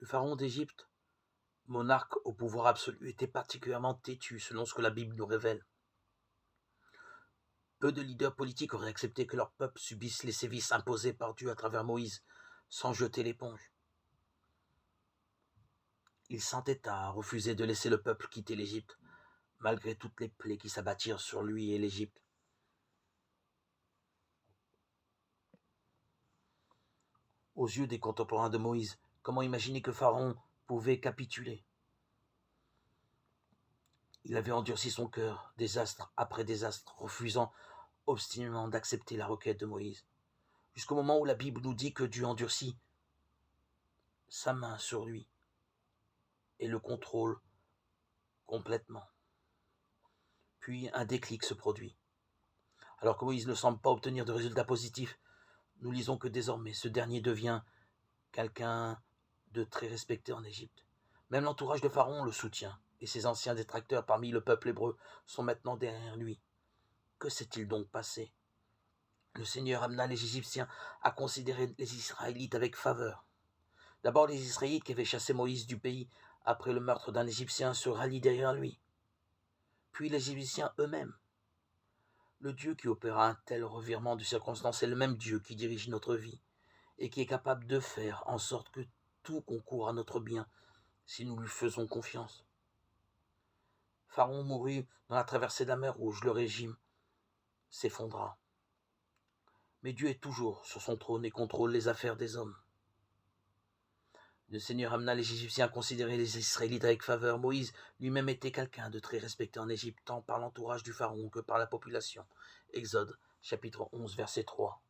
Le pharaon d'Égypte, monarque au pouvoir absolu, était particulièrement têtu selon ce que la Bible nous révèle. Peu de leaders politiques auraient accepté que leur peuple subisse les sévices imposés par Dieu à travers Moïse, sans jeter l'éponge. Il s'entêta à refuser de laisser le peuple quitter l'Égypte, malgré toutes les plaies qui s'abattirent sur lui et l'Égypte. Aux yeux des contemporains de Moïse, comment imaginer que Pharaon pouvait capituler? Il avait endurci son cœur, désastre après désastre, refusant obstinément d'accepter la requête de Moïse, jusqu'au moment où la Bible nous dit que Dieu endurcit sa main sur lui et le contrôle complètement. Puis un déclic se produit. Alors que Moïse ne semble pas obtenir de résultats positifs, nous lisons que désormais ce dernier devient quelqu'un de très respecté en Égypte. Même l'entourage de Pharaon le soutient, et ses anciens détracteurs parmi le peuple hébreu sont maintenant derrière lui. Que s'est-il donc passé? Le Seigneur amena les Égyptiens à considérer les Israélites avec faveur. D'abord, les Israélites qui avaient chassé Moïse du pays après le meurtre d'un Égyptien se rallient derrière lui. Puis les Égyptiens eux-mêmes. Le Dieu qui opéra un tel revirement de circonstances est le même Dieu qui dirige notre vie et qui est capable de faire en sorte que tout concourt à notre bien si nous lui faisons confiance. Pharaon mourut dans la traversée de la mer Rouge, le régime s'effondra. Mais Dieu est toujours sur son trône et contrôle les affaires des hommes. Le Seigneur amena les Égyptiens à considérer les Israélites avec faveur. Moïse lui-même était quelqu'un de très respecté en Égypte, tant par l'entourage du Pharaon que par la population. Exode, chapitre 11, verset 3.